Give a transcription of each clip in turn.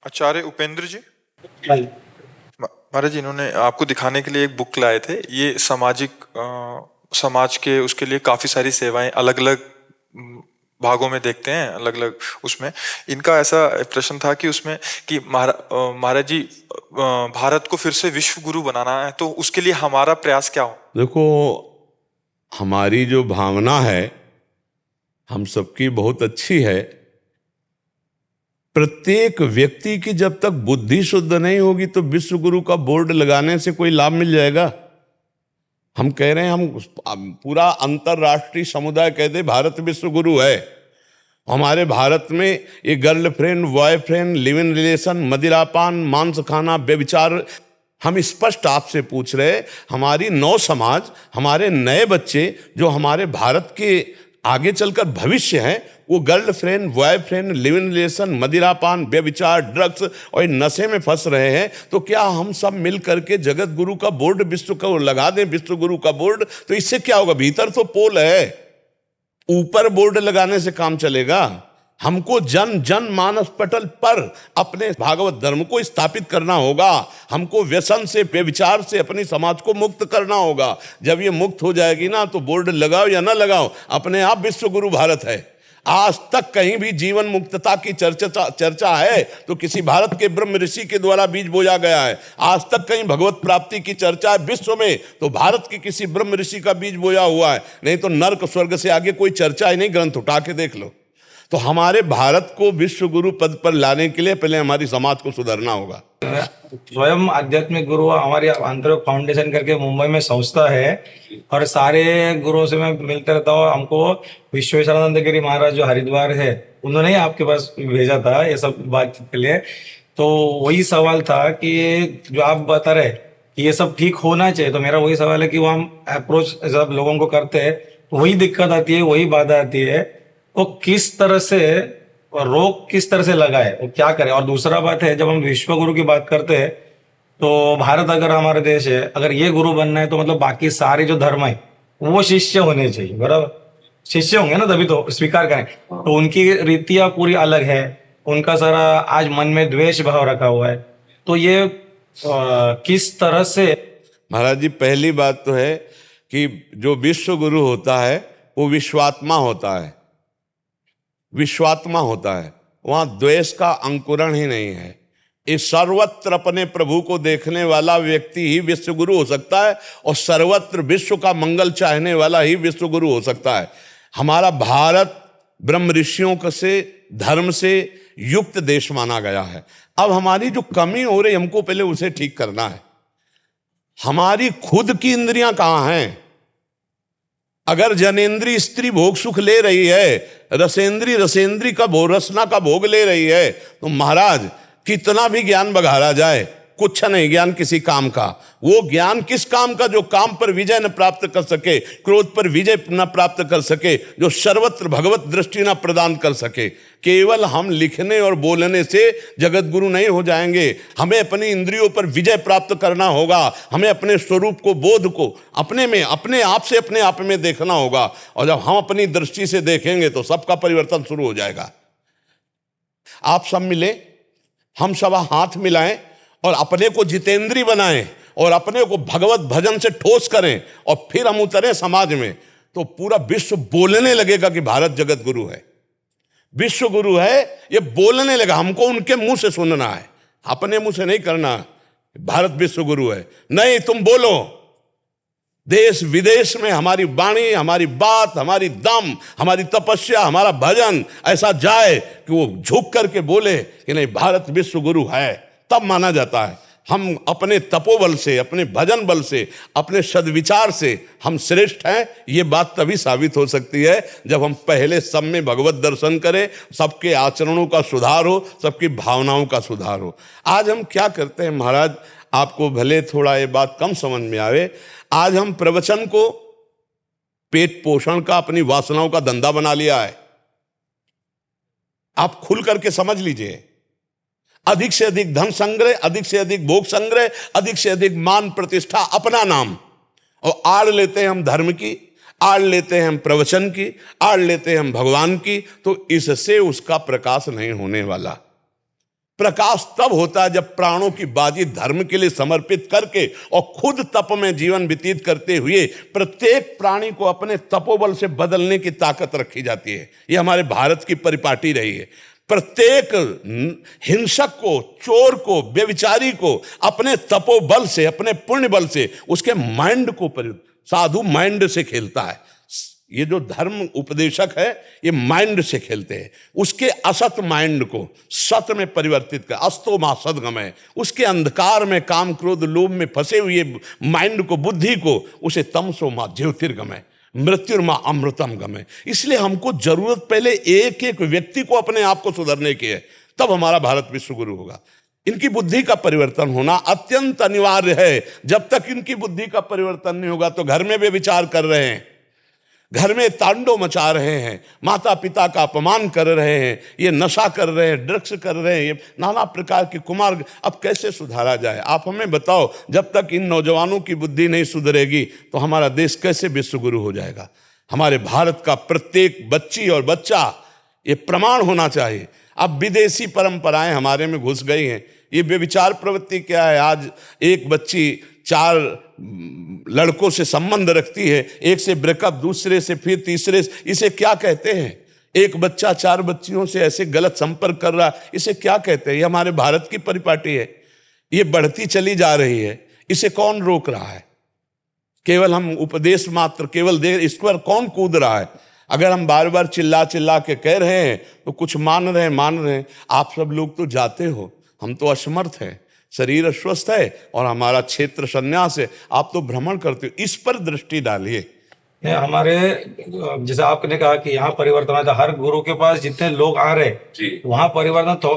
आचार्य उपेंद्र जी। भाई। महाराज जी, इन्होंने आपको दिखाने के लिए एक बुक लाए थे। ये सामाजिक समाज के उसके लिए काफी सारी सेवाएं अलग अलग भागों में देखते हैं, अलग अलग उसमें इनका ऐसा प्रश्न था कि उसमें कि महाराज जी, भारत को फिर से विश्व गुरु बनाना है तो उसके लिए हमारा प्रयास क्या हो। देखो, हमारी जो भावना है हम सबकी बहुत अच्छी है। प्रत्येक व्यक्ति की जब तक बुद्धि शुद्ध नहीं होगी तो विश्व गुरु का बोर्ड लगाने से कोई लाभ मिल जाएगा? हम कह रहे हैं, हम पूरा अंतरराष्ट्रीय समुदाय कहते भारत विश्व गुरु है। हमारे भारत में ये girlfriend, boyfriend, live in relation, मदिरापान, मांस खाना, व्यभिचार, हम स्पष्ट आपसे पूछ रहे, हमारी नौ समाज, हमारे नए बच्चे जो हमारे भारत के आगे चलकर भविष्य हैं, वो girlfriend, boyfriend, live in relation, मदिरापान, व्यभिचार, ड्रग्स और नशे में फंस रहे हैं। तो क्या हम सब मिल करके जगत गुरु का बोर्ड विश्व का लगा दें, विश्व गुरु का बोर्ड? तो इससे क्या होगा? भीतर तो पोल है, ऊपर बोर्ड लगाने से काम चलेगा? हमको जन जन मानस पटल पर अपने भागवत धर्म को स्थापित करना होगा। हमको व्यसन से, व्यभिचार से अपनी समाज को मुक्त करना होगा। जब ये मुक्त हो जाएगी ना, तो बोर्ड लगाओ या ना लगाओ, अपने आप विश्व गुरु भारत है। आज तक कहीं भी जीवन मुक्तता की चर्चा है तो किसी भारत के ब्रह्म ऋषि के द्वारा बीज बोया गया है। आज तक कहीं भगवत प्राप्ति की चर्चा है विश्व में तो भारत के किसी ब्रह्म ऋषि का बीज बोया हुआ है। नहीं तो नर्क स्वर्ग से आगे कोई चर्चा ही नहीं, ग्रंथ उठा के देख लो। तो हमारे भारत को विश्व गुरु पद पर लाने के लिए पहले हमारी समाज को सुधरना होगा। स्वयं आध्यात्मिक गुरु हमारी आंतरिक फाउंडेशन करके मुंबई में संस्था है और सारे गुरुओं से मैं मिलते रहता हूँ। हमको विश्वेश्वरानंद गिरी महाराज जो हरिद्वार है, उन्होंने ही आपके पास भेजा था ये सब बातचीत के लिए। तो वही सवाल था कि जो आप बता रहे कि ये सब ठीक होना चाहिए, तो मेरा वही सवाल है कि वो हम अप्रोच जब लोगों को करते हैं वही दिक्कत आती है, वही बाधा आती है। तो किस तरह से और रोक किस तरह से लगाए, वो क्या करे? और दूसरा बात है, जब हम विश्व गुरु की बात करते हैं तो भारत अगर हमारा देश है, अगर ये गुरु बनना है तो मतलब बाकी सारे जो धर्म है वो शिष्य होने चाहिए, बराबर? शिष्य होंगे ना तभी तो स्वीकार करें। तो उनकी रीतियां पूरी अलग है, उनका सारा आज मन में द्वेष भाव रखा हुआ है। तो ये किस तरह से? महाराज जी, पहली बात तो है कि जो विश्व गुरु होता है वो विश्वात्मा होता है, विश्वात्मा होता है। वहां द्वेष का अंकुरण ही नहीं है। इस सर्वत्र अपने प्रभु को देखने वाला व्यक्ति ही विश्व गुरु हो सकता है और सर्वत्र विश्व का मंगल चाहने वाला ही विश्व गुरु हो सकता है। हमारा भारत ब्रह्म ऋषियों से, धर्म से युक्त देश माना गया है। अब हमारी जो कमी हो रही, हमको पहले उसे ठीक करना है। हमारी खुद की इंद्रियां कहां हैं? अगर जनेन्द्रीय स्त्री भोग सुख ले रही है, रसेंद्री का भोग, रसना का भोग ले रही है, तो महाराज कितना भी ज्ञान बघारा जाए, कुछ नहीं ज्ञान किसी काम का। वो ज्ञान किस काम का? जो काम पर विजय न प्राप्त कर सके, क्रोध पर विजय न प्राप्त कर सके, जो सर्वत्र भगवत दृष्टि न प्रदान कर सके। केवल हम लिखने और बोलने से जगत गुरु नहीं हो जाएंगे। हमें अपनी इंद्रियों पर विजय प्राप्त करना होगा। हमें अपने स्वरूप को, बोध को अपने में, अपने आप से अपने आप में देखना होगा। और जब हम अपनी दृष्टि से देखेंगे तो सबका परिवर्तन शुरू हो जाएगा। आप सब मिले, हम सब हाथ मिलाएं और अपने को जितेंद्री बनाएं और अपने को भगवत भजन से ठोस करें और फिर हम उतरें समाज में, तो पूरा विश्व बोलने लगेगा कि भारत जगत गुरु है, विश्व गुरु है। ये बोलने लगा। हमको उनके मुंह से सुनना है, अपने मुंह से नहीं करना। भारत विश्व गुरु है, नहीं तुम बोलो। देश विदेश में हमारी वाणी, हमारी बात, हमारी दम, हमारी तपस्या, हमारा भजन ऐसा जाए कि वो झुक करके बोले कि नहीं भारत विश्व गुरु है, तब माना जाता है। हम अपने तपोबल से, अपने भजन बल से, अपने सद्विचार से हम श्रेष्ठ हैं, ये बात तभी साबित हो सकती है जब हम पहले सब में भगवत दर्शन करें, सबके आचरणों का सुधार हो, सबकी भावनाओं का सुधार हो। आज हम क्या करते हैं महाराज, आपको भले थोड़ा ये बात कम समझ में आवे, आज हम प्रवचन को पेट पोषण का, अपनी वासनाओं का धंधा बना लिया है। आप खुल करके समझ लीजिए। अधिक से अधिक धन संग्रह, अधिक से अधिक भोग संग्रह, अधिक से अधिक मान प्रतिष्ठा, अपना नाम, और आड़ लेते हैं हम धर्म की, आड़ लेते हैं हम प्रवचन की, आड़ लेते हैं हम भगवान की। तो इससे उसका प्रकाश नहीं होने वाला। प्रकाश तब होता है जब प्राणों की बाजी धर्म के लिए समर्पित करके और खुद तप में जीवन व्यतीत करते हुए प्रत्येक प्राणी को अपने तपोबल से बदलने की ताकत रखी जाती है। ये हमारे भारत की परिपाटी रही है। प्रत्येक हिंसक को, चोर को, व्यभिचारी को अपने तपोबल से, अपने पुण्य बल से, उसके माइंड को साधु माइंड से खेलता है। ये जो धर्म उपदेशक है ये माइंड से खेलते हैं। उसके असत माइंड को सत में परिवर्तित कर, अस्तो मा सद्गमय, उसके अंधकार में काम क्रोध लोभ में फंसे हुए माइंड को, बुद्धि को, उसे तमसो मा ज्योतिर्गमय, मृत्युर्मा अमृतम गमय। इसलिए हमको जरूरत पहले एक एक व्यक्ति को अपने आप को सुधरने की है, तब हमारा भारत विश्व गुरु होगा। इनकी बुद्धि का परिवर्तन होना अत्यंत अनिवार्य है। जब तक इनकी बुद्धि का परिवर्तन नहीं होगा तो घर में भी विचार कर रहे हैं, घर में तांडव मचा रहे हैं, माता पिता का अपमान कर रहे हैं, ये नशा कर रहे हैं, ड्रग्स कर रहे हैं, ये नाना प्रकार के कुमार्ग। अब कैसे सुधारा जाए? आप हमें बताओ। जब तक इन नौजवानों की बुद्धि नहीं सुधरेगी तो हमारा देश कैसे विश्व गुरु हो जाएगा? हमारे भारत का प्रत्येक बच्ची और बच्चा ये प्रमाण होना चाहिए। अब विदेशी परंपराएं हमारे में घुस गई हैं। ये व्यभिचार प्रवृत्ति क्या है? आज एक बच्ची 4 लड़कों से संबंध रखती है, एक से ब्रेकअप, दूसरे से, फिर तीसरे से। इसे क्या कहते हैं? एक बच्चा 4 बच्चियों से ऐसे गलत संपर्क कर रहा, इसे क्या कहते हैं? ये हमारे भारत की परिपाटी है। ये बढ़ती चली जा रही है, इसे कौन रोक रहा है? केवल हम उपदेश मात्र, केवल देर, इस पर कौन कूद रहा है? अगर हम बार बार चिल्ला चिल्ला के कह रहे हैं तो कुछ मान रहे हैं। आप सब लोग तो जाते हो, हम तो असमर्थ हैं, शरीर अस्वस्थ है और हमारा क्षेत्र संन्यास है। आप तो भ्रमण करते हो, इस पर दृष्टि डालिए। हमारे जैसे आपने कहा कि यहाँ परिवर्तन आता, हर गुरु के पास जितने लोग आ रहे वहाँ परिवर्तन तो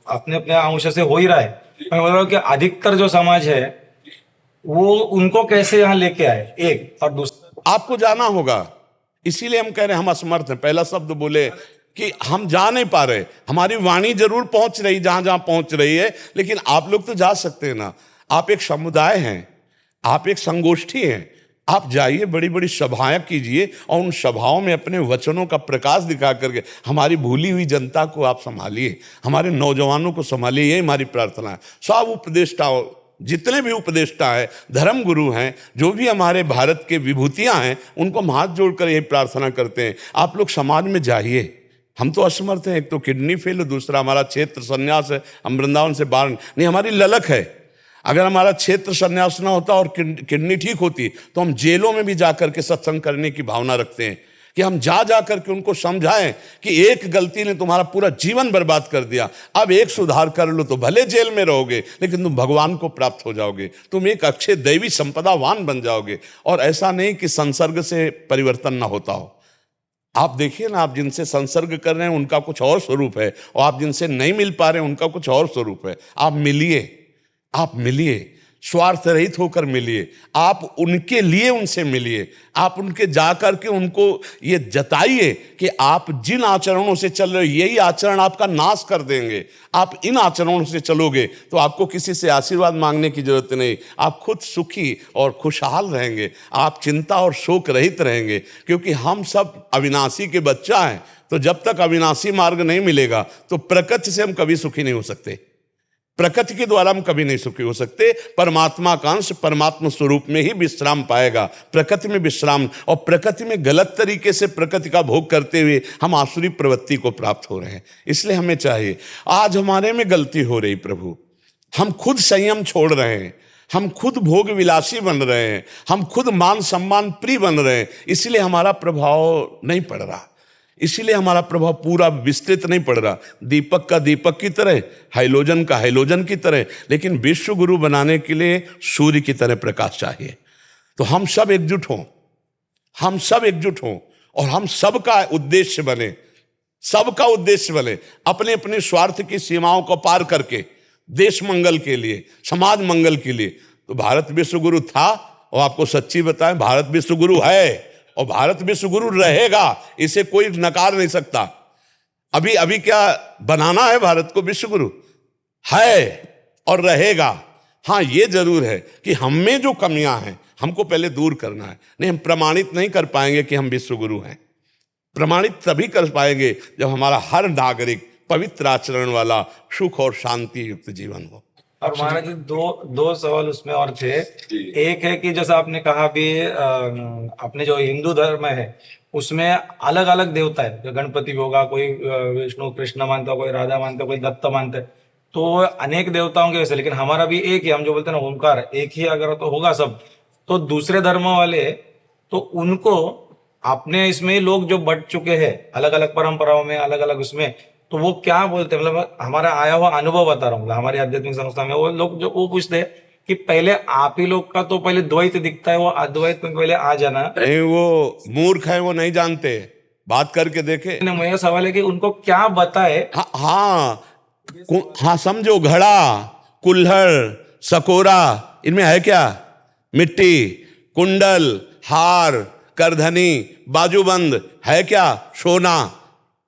अपने अपने अंश से हो ही रहा है। मैं बोल रहा हूँ कि अधिकतर जो समाज है वो उनको कैसे यहाँ लेके आए, एक, और दूसरा आपको जाना होगा। इसीलिए हम कह रहे हैं हम असमर्थ हैं। पहला शब्द बोले कि हम जा नहीं पा रहे। हमारी वाणी जरूर पहुंच रही जहां जहां पहुंच रही है, लेकिन आप लोग तो जा सकते हैं ना। आप एक समुदाय हैं, आप एक संगोष्ठी हैं, आप जाइए, बड़ी बड़ी सभाएं कीजिए और उन सभाओं में अपने वचनों का प्रकाश दिखा करके हमारी भूली हुई जनता को आप संभालिए, हमारे नौजवानों को संभालिए। यही हमारी प्रार्थना है। सब उपदेष्टा, जितने भी उपदेष्टा हैं, धर्म गुरु हैं, जो भी हमारे भारत के विभूतियां हैं, उनको हम हाथ जोड़कर यही प्रार्थना करते हैं, आप लोग समाज में जाइए। हम तो असमर्थ हैं, एक तो किडनी फेल, दूसरा हमारा क्षेत्र संन्यास है, हम वृंदावन से बाहर नहीं, हमारी ललक है। अगर हमारा क्षेत्र संन्यास ना होता और किडनी ठीक होती तो हम जेलों में भी जाकर के सत्संग करने की भावना रखते हैं कि हम जा करके उनको समझाएं कि एक गलती ने तुम्हारा पूरा जीवन बर्बाद कर दिया, अब एक सुधार कर लो तो भले जेल में रहोगे लेकिन तुम भगवान को प्राप्त हो जाओगे, तुम एक अक्षय दैवी संपदावान बन जाओगे। और ऐसा नहीं कि संसर्ग से परिवर्तन ना होता हो। आप देखिए ना, आप जिनसे संसर्ग कर रहे हैं उनका कुछ और स्वरूप है, और आप जिनसे नहीं मिल पा रहे हैं उनका कुछ और स्वरूप है। आप मिलिए, स्वार्थ रहित होकर मिलिए, आप उनके लिए उनसे मिलिए, आप उनके जाकर के उनको ये जताइए कि आप जिन आचरणों से चल रहे हो यही आचरण आपका नाश कर देंगे। आप इन आचरणों से चलोगे तो आपको किसी से आशीर्वाद मांगने की जरूरत नहीं, आप खुद सुखी और खुशहाल रहेंगे, आप चिंता और शोक रहित रहेंगे। क्योंकि हम सब अविनाशी के बच्चा हैं, तो जब तक अविनाशी मार्ग नहीं मिलेगा तो प्रकृति से हम कभी सुखी नहीं हो सकते, प्रकृति के द्वारा हम कभी नहीं सुखी हो सकते। परमात्मा का अंश परमात्मा स्वरूप में ही विश्राम पाएगा, प्रकृति में विश्राम, और प्रकृति में गलत तरीके से प्रकृति का भोग करते हुए हम आसुरी प्रवृत्ति को प्राप्त हो रहे हैं। इसलिए हमें चाहिए, आज हमारे में गलती हो रही प्रभु, हम खुद संयम छोड़ रहे हैं, हम खुद भोग विलासी बन रहे हैं, हम खुद मान सम्मान प्रिय बन रहे हैं, इसलिए हमारा प्रभाव नहीं पड़ रहा, इसीलिए हमारा प्रभाव पूरा विस्तृत नहीं पड़ रहा। दीपक का दीपक की तरह, हाइलोजन का हाइलोजन की तरह, लेकिन विश्व गुरु बनाने के लिए सूर्य की तरह प्रकाश चाहिए। तो हम सब एकजुट हों, और हम सबका उद्देश्य बने, अपने अपने स्वार्थ की सीमाओं को पार करके देश मंगल के लिए, समाज मंगल के लिए। तो भारत विश्व गुरु था, और आपको सच्ची बताएं, भारत विश्व गुरु है और भारत विश्व गुरु रहेगा, इसे कोई नकार नहीं सकता। अभी क्या बनाना है भारत को विश्व गुरु है और रहेगा। हाँ, ये जरूर है कि हम में जो कमियां हैं हमको पहले दूर करना है। नहीं, हम प्रमाणित नहीं कर पाएंगे कि हम विश्व गुरु हैं। प्रमाणित तभी कर पाएंगे जब हमारा हर नागरिक पवित्र आचरण वाला, सुख और शांति युक्त जीवन हो। और महाराज जी दो सवाल उसमें और थे। एक है कि जैसा आपने कहा भी अपने जो हिंदू धर्म है उसमें अलग अलग देवता है, जो गणपति होगा, कोई विष्णु कृष्ण मानता है, कोई राधा मानता है, कोई दत्त मानता है, तो अनेक देवताओं के वैसे, लेकिन हमारा भी एक ही, हम जो बोलते हैं ना ओमकार, एक ही अगर तो होगा सब। तो दूसरे धर्म वाले तो उनको अपने इसमें लोग जो बट चुके हैं अलग अलग परंपराओं में, अलग अलग उसमें, तो वो क्या बोलते हैं, मतलब हमारा आया हुआ अनुभव बता रहा हूँ, हमारी आध्यात्मिक संस्था में वो लोग जो वो पूछते हैं कि पहले आप ही लोग का तो पहले द्वैत दिखता है, वो अद्वैत में पहले आ जाना। नहीं, वो मूर्ख है, वो नहीं जानते, बात करके देखे। मेरा सवाल है कि उनको क्या बताए। हाँ हाँ हाँ, समझो, घड़ा, कुल्हड़, सकोरा, इनमें है क्या? मिट्टी, कुंडल, हार, करधनी, बाजूबंद, है क्या? सोना।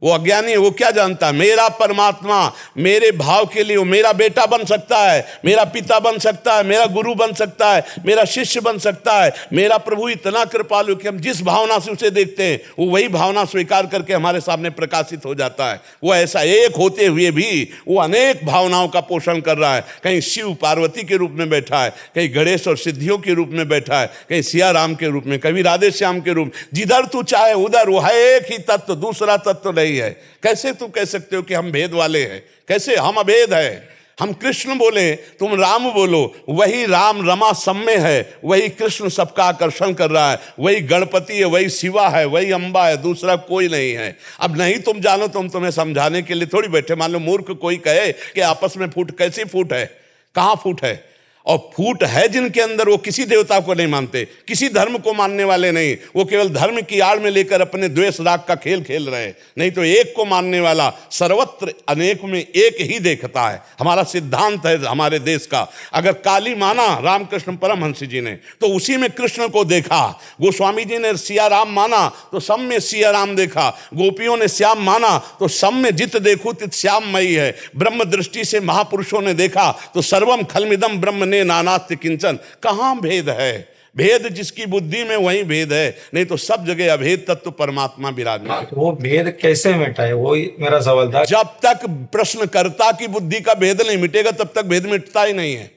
वो अज्ञानी है, वो क्या जानता है? मेरा परमात्मा मेरे भाव के लिए वो मेरा बेटा बन सकता है, मेरा पिता बन सकता है, मेरा गुरु बन सकता है, मेरा शिष्य बन सकता है। मेरा प्रभु इतना कृपालु कि हम जिस भावना से उसे देखते हैं वो वही भावना स्वीकार करके हमारे सामने प्रकाशित हो जाता है। वो ऐसा एक होते हुए भी वो अनेक भावनाओं का पोषण कर रहा है। कहीं शिव पार्वती के रूप में बैठा है, कहीं गणेश और सिद्धियों के रूप में बैठा है, कहीं सिया राम के रूप में, कभी राधे श्याम के रूप। जिधर तू चाहे उधर वो है एक ही तत्व, दूसरा तत्व नहीं है। कैसे तुम कह सकते हो कि हम भेद वाले हैं? कैसे? हम अभेद है। हम कृष्ण बोले, तुम राम बोलो, वही राम रमा सब में है, वही कृष्ण सबका आकर्षण कर रहा है, वही गणपति है, वही शिवा है, वही अंबा है, दूसरा कोई नहीं है। अब नहीं तुम जानो तो हम तुम्हें समझाने के लिए थोड़ी बैठे। मान लो मूर्ख कोई कहे कि आपस में फूट, कैसी फूट है? कहाँ फूट है? और फूट है जिनके अंदर, वो किसी देवता को नहीं मानते, किसी धर्म को मानने वाले नहीं, वो केवल धर्म की आड़ में लेकर अपने द्वेष राग का खेल खेल रहे हैं। नहीं तो एक को मानने वाला सर्वत्र अनेक में एक ही देखता है। हमारा सिद्धांत है हमारे देश का। अगर काली माना रामकृष्ण परमहंस जी ने तो उसी में कृष्ण को देखा, गोस्वामी जी ने सिया राम माना तो सब में सिया राम देखा, गोपियों ने श्याम माना तो सब में जित देखो तित श्याममयी है। ब्रह्म दृष्टि से महापुरुषों ने देखा तो सर्वम खलमिदम ब्रह्म ने नानास्ति किंचन। कहां भेद है? भेद जिसकी बुद्धि में वही भेद है, नहीं तो सब जगह अभेद तत्व परमात्मा विराजमान। वो भेद कैसे मिटाए, वो मेरा सवाल था। जब तक प्रश्नकर्ता की बुद्धि का भेद नहीं मिटेगा तब तक भेद मिटता ही नहीं है।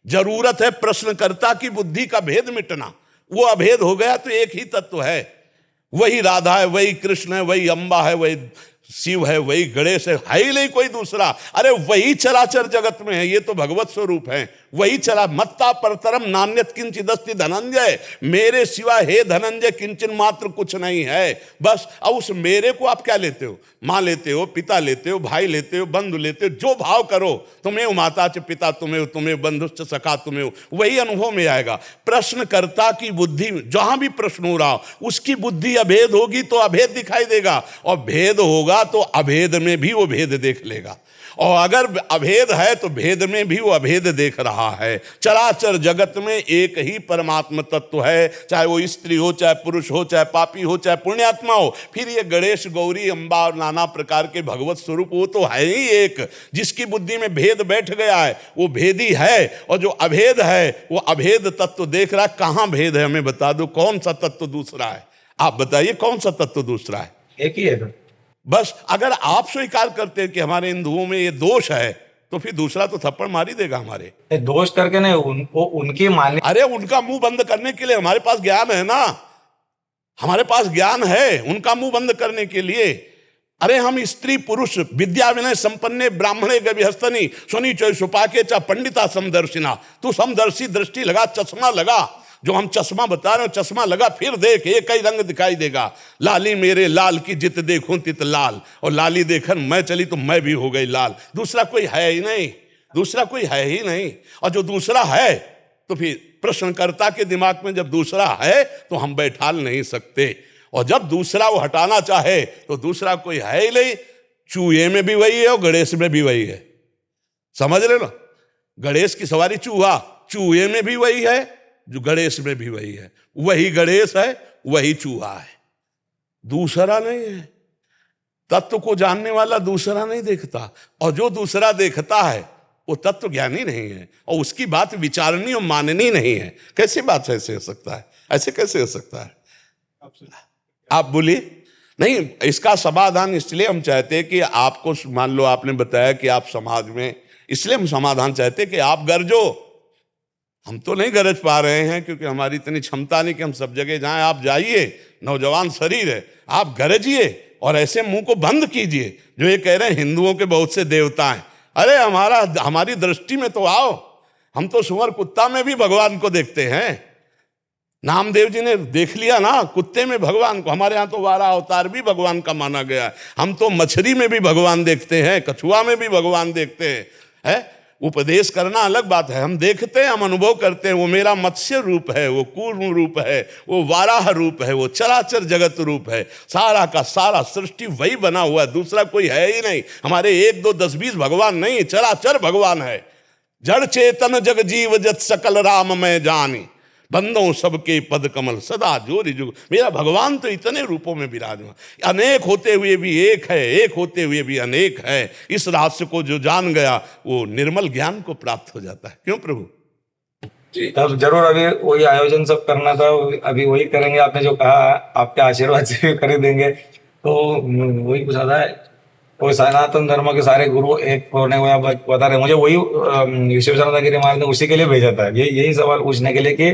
जरूरत है प्रश्नकर्ता की बुद्धि का भेद मिटना। वो अभेद हो गया तो एक ही तत्व है, वही राधा है, वही कृष्ण है, वही अंबा है, वही शिव है, वही गणेश है ही नहीं कोई दूसरा। अरे वही चराचर जगत में है, ये तो भगवत स्वरूप है, वही चला। मत्ता परतरम नान्यत किंचिदस्ति धनंजय, मेरे सिवा हे धनंजय किंचन मात्र कुछ नहीं है। बस अब उस मेरे को आप क्या लेते हो? माँ लेते हो, पिता लेते हो, भाई लेते हो, बंधु लेते हो, जो भाव करो। तुम्हें माता च पिता तुम्हें, तुम्हें बंधु च सखा तुम्हें, वही अनुभव में आएगा। प्रश्नकर्ता की बुद्धि, जहां भी प्रश्न हो रहा उसकी बुद्धि अभेद होगी तो अभेद दिखाई देगा, और भेद होगा तो अभेद में भी वो भेद देख लेगा। और अगर अभेद है तो भेद में भी वो अभेद देख रहा है। चराचर जगत में एक ही परमात्मा तत्व है, चाहे वो स्त्री हो, चाहे पुरुष हो, चाहे पापी हो, चाहे पुण्यात्मा हो। फिर ये गणेश, गौरी, अंबा और नाना प्रकार के भगवत स्वरूप वो तो है ही एक। जिसकी बुद्धि में भेद बैठ गया है वो भेदी है, और जो अभेद है वो अभेद तत्व देख रहा है। कहाँ भेद है हमें बता दो, कौन सा तत्व दूसरा है? आप बताइए कौन सा तत्व दूसरा है? एक ही है। बस अगर आप स्वीकार करते हैं कि हमारे हिंदुओं में ये दोष है तो फिर दूसरा तो थप्पड़ मार ही देगा हमारे। दोष करके नहीं, उनको उनकी मान्य। अरे उनका मुंह बंद करने के लिए हमारे पास ज्ञान है ना, हमारे पास ज्ञान है उनका मुंह बंद करने के लिए। अरे हम स्त्री पुरुष विद्या विनय संपन्ने ब्राह्मणे गविहस्तनी सुनी चोय सुपाके चा पंडिता समदर्शिना। तू समदर्शी दृष्टि लगा, चश्मा लगा, जो हम चश्मा बता रहे हो चश्मा लगा, फिर देख एक ही रंग दिखाई देगा। लाली मेरे लाल की जित देखूं तित लाल, और लाली देखकर मैं चली तो मैं भी हो गई लाल। दूसरा कोई है ही नहीं, दूसरा कोई है ही नहीं। और जो दूसरा है तो फिर प्रश्नकर्ता के दिमाग में जब दूसरा है तो हम बैठा नहीं सकते, और जब दूसरा वो हटाना चाहे तो दूसरा कोई है ही नहीं। चूहे में भी वही है और गणेश में भी वही है, समझ रहे ना? गणेश की सवारी चूहा, चूहे में भी वही है, जो गणेश में भी वही है। वही गणेश है, वही चूहा है, दूसरा नहीं है। तत्व को जानने वाला दूसरा नहीं देखता, और जो दूसरा देखता है वो तत्व ज्ञानी नहीं है, और उसकी बात विचारनी और माननी नहीं है। कैसी बात ऐसे हो सकता है? ऐसे कैसे हो सकता है? आप बोलिए। नहीं, इसका समाधान इसलिए हम चाहते हैं कि आपको, मान लो आपने बताया कि आप समाज में, इसलिए हम समाधान चाहते हैं कि आप गरजो। हम तो नहीं गरज पा रहे हैं क्योंकि हमारी इतनी क्षमता नहीं कि हम सब जगह जाएं। आप जाइए, नौजवान शरीर है, आप गरजिए और ऐसे मुंह को बंद कीजिए जो ये कह रहे हैं हिंदुओं के बहुत से देवता हैं। अरे हमारी दृष्टि में तो आओ। हम तो सुअर कुत्ता में भी भगवान को देखते हैं। नामदेव जी ने देख लिया ना कुत्ते में भगवान को। हमारे यहाँ तो 12 अवतार भी भगवान का माना गया है। हम तो मछली में भी भगवान देखते हैं, कछुआ में भी भगवान देखते हैं। है उपदेश करना अलग बात है, हम देखते हैं, हम अनुभव करते हैं। वो मेरा मत्स्य रूप है, वो कूर्म रूप है, वो वाराह रूप है, वो चराचर जगत रूप है। सारा का सारा सृष्टि वही बना हुआ है, दूसरा कोई है ही नहीं। हमारे 1 2 10 20 भगवान नहीं, चराचर भगवान है। जड़ चेतन जग जीव जत सकल राम मैं जानी, बंदों सबके पद कमल सदा जोरि जुग। मेरा भगवान तो इतने रूपों में विराजमान, अनेक होते हुए भी एक है, एक होते हुए भी अनेक है। इस रहस्य को जो जान गया वो निर्मल ज्ञान को प्राप्त हो जाता है। क्यों प्रभु? तब जरूर अभी वही आयोजन सब करना था, अभी वही करेंगे। आपने जो कहा आपके आशीर्वाद से भी कर देंगे। तो वही पूछा था, वो सनातन धर्म के सारे गुरु एक होने हुए बता रहे। मुझे वही विश्वेश्वरानंद गिरी महाराज ने उसी के लिए भेजा था, यही सवाल पूछने के लिए कि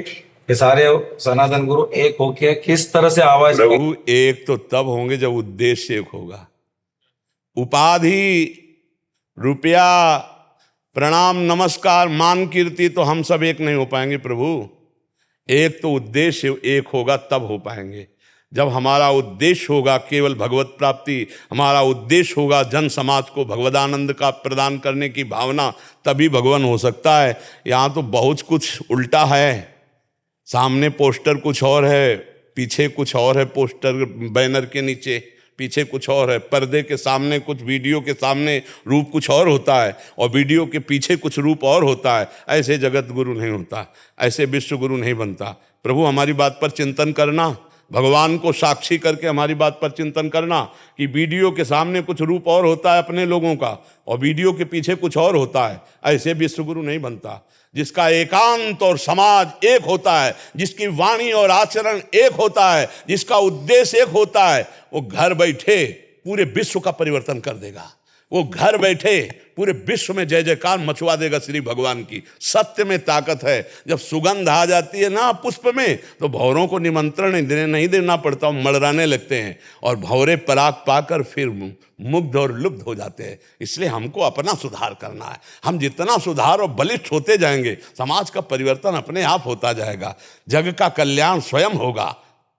ये सारे सनातन गुरु एक होके किस तरह से आवाज। प्रभु एक तो तब होंगे जब उद्देश्य एक होगा। उपाधि, रुपया, प्रणाम, नमस्कार, मान, कीर्ति तो हम सब एक नहीं हो पाएंगे प्रभु। एक तो उद्देश्य एक होगा तब हो पाएंगे। जब हमारा उद्देश्य होगा केवल भगवत प्राप्ति, हमारा उद्देश्य होगा जन समाज को भगवदानंद का प्रदान करने की भावना, तभी भगवान हो सकता है। यहाँ तो बहुत कुछ उल्टा है। सामने पोस्टर कुछ और है, पीछे कुछ और है। पोस्टर बैनर के नीचे पीछे कुछ और है, पर्दे के सामने कुछ, वीडियो के सामने रूप कुछ और होता है और वीडियो के पीछे कुछ रूप और होता है। ऐसे जगत गुरु नहीं होता, ऐसे विश्व गुरु नहीं बनता। प्रभु हमारी बात पर चिंतन करना, भगवान को साक्षी करके हमारी बात पर चिंतन करना कि वीडियो के सामने कुछ रूप और होता है अपने लोगों का और वीडियो के पीछे कुछ और होता है। ऐसे विश्व गुरु नहीं बनता। जिसका एकांत और समाज एक होता है, जिसकी वाणी और आचरण एक होता है, जिसका उद्देश्य एक होता है, वो घर बैठे पूरे विश्व का परिवर्तन कर देगा। वो घर बैठे पूरे विश्व में जय जयकार मचवा देगा श्री भगवान की। सत्य में ताकत है। जब सुगंध आ जाती है ना पुष्प में, तो भौरों को निमंत्रण नहीं देना पड़ता, मड़राने लगते हैं और भौरे पराग पाकर फिर मुग्ध और लुब्ध हो जाते हैं। इसलिए हमको अपना सुधार करना है। हम जितना सुधार और बलिष्ठ होते जाएंगे, समाज का परिवर्तन अपने आप होता जाएगा। जग का कल्याण स्वयं होगा।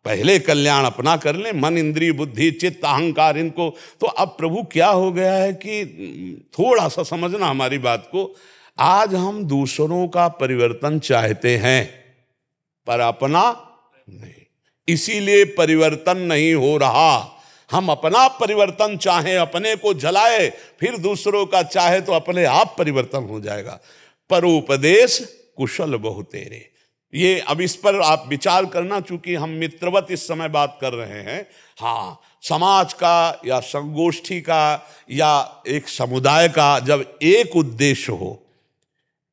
पहले कल्याण अपना कर लें, मन, इंद्रिय, बुद्धि, चित्त, अहंकार, इनको। तो अब प्रभु क्या हो गया है कि थोड़ा सा समझना हमारी बात को। आज हम दूसरों का परिवर्तन चाहते हैं पर अपना नहीं, इसीलिए परिवर्तन नहीं हो रहा। हम अपना परिवर्तन चाहें, अपने को जलाए, फिर दूसरों का चाहे तो अपने आप परिवर्तन हो जाएगा। पर उपदेश कुशल बहु तेरे, ये अब इस पर आप विचार करना। चूंकि हम मित्रवत इस समय बात कर रहे हैं। हाँ, समाज का या संगोष्ठी का या एक समुदाय का जब एक उद्देश्य हो,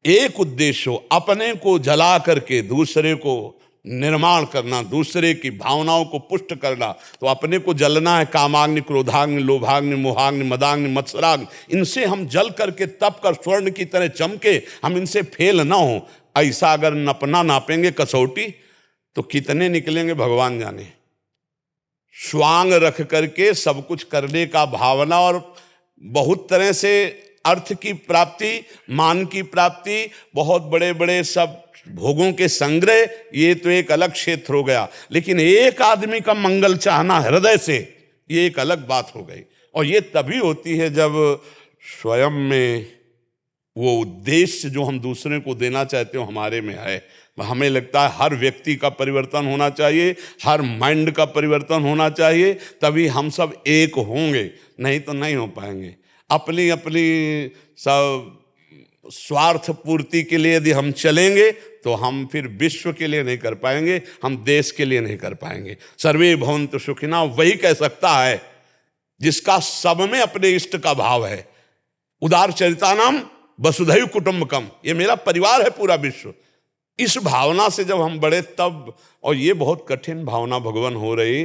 एक उद्देश्य हो, अपने को जला करके दूसरे को निर्माण करना, दूसरे की भावनाओं को पुष्ट करना, तो अपने को जलना है। कामाग्नि, क्रोधाग्नि, लोभाग्नि, मोहाग्नि, मदाग्नि, मत्सराग्नि, इनसे हम जल करके तप कर स्वर्ण की तरह चमके, हम इनसे फेल ना हो। ऐसा अगर नपना नापेंगे कसौटी तो कितने निकलेंगे भगवान जाने। स्वांग रख करके सब कुछ करने का भावना और बहुत तरह से अर्थ की प्राप्ति, मान की प्राप्ति, बहुत बड़े बड़े सब भोगों के संग्रह, ये तो एक अलग क्षेत्र हो गया। लेकिन एक आदमी का मंगल चाहना हृदय से, ये एक अलग बात हो गई। और ये तभी होती है जब स्वयं में वो उद्देश्य जो हम दूसरे को देना चाहते हो हमारे में है। हमें लगता है हर व्यक्ति का परिवर्तन होना चाहिए, हर माइंड का परिवर्तन होना चाहिए, तभी हम सब एक होंगे, नहीं तो नहीं हो पाएंगे। अपनी अपनी सब स्वार्थ पूर्ति के लिए यदि हम चलेंगे तो हम फिर विश्व के लिए नहीं कर पाएंगे, हम देश के लिए नहीं कर पाएंगे। सर्वे भवन्तु सुखिनः वही कह सकता है जिसका सब में अपने इष्ट का भाव है। उदार चरितानाम वसुधैव कुटुंबकम, ये मेरा परिवार है पूरा विश्व। इस भावना से जब हम बढ़े तब, और ये बहुत कठिन भावना भगवान हो रही,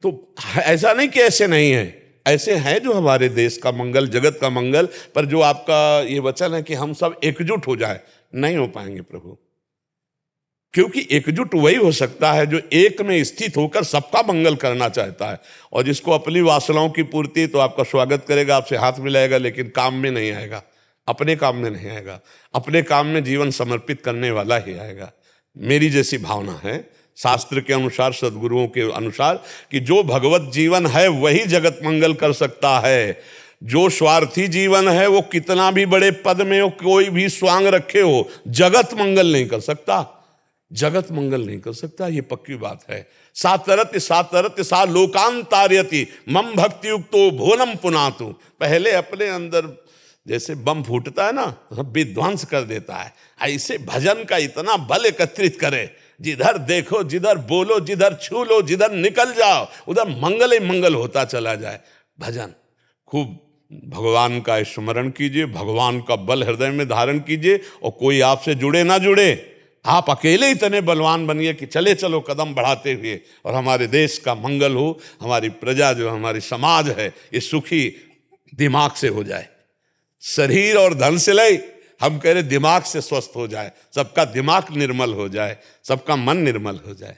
तो ऐसा नहीं कि ऐसे नहीं है, ऐसे हैं जो हमारे देश का मंगल, जगत का मंगल, पर जो आपका ये वचन है कि हम सब एकजुट हो जाए, नहीं हो पाएंगे प्रभु। क्योंकि एकजुट वही हो सकता है जो एक में स्थित होकर सबका मंगल करना चाहता है, और जिसको अपनी वासनाओं की पूर्ति, तो आपका स्वागत करेगा, आपसे हाथ मिलाएगा, लेकिन काम में नहीं आएगा, अपने काम में नहीं आएगा, अपने काम में जीवन समर्पित करने वाला ही आएगा। मेरी जैसी भावना है शास्त्र के अनुसार, सदगुरुओं के अनुसार, कि जो भगवत जीवन है वही जगत मंगल कर सकता है। जो स्वार्थी जीवन है वो कितना भी बड़े पद में हो, कोई भी स्वांग रखे हो, जगत मंगल नहीं कर सकता, जगत मंगल नहीं कर सकता, ये पक्की बात है। सातरत्य सातरत्य सा लोकांतार्यति मम भक्ति युक्तो भोनम पुनातु। पहले अपने अंदर जैसे बम फूटता है ना, विध्वंस कर देता है, ऐसे भजन का इतना बल एकत्रित करे, जिधर देखो, जिधर बोलो, जिधर छू लो, जिधर निकल जाओ, उधर मंगल ही मंगल होता चला जाए। भजन खूब भगवान का स्मरण कीजिए, भगवान का बल हृदय में धारण कीजिए, और कोई आपसे जुड़े ना जुड़े, आप अकेले इतने बलवान बनिए कि चले चलो कदम बढ़ाते हुए, और हमारे देश का मंगल हो, हमारी प्रजा जो हमारी समाज है ये सुखी दिमाग से हो जाए, शरीर और धन से ले, हम कह रहे दिमाग से स्वस्थ हो जाए, सबका दिमाग निर्मल हो जाए, सबका मन निर्मल हो जाए।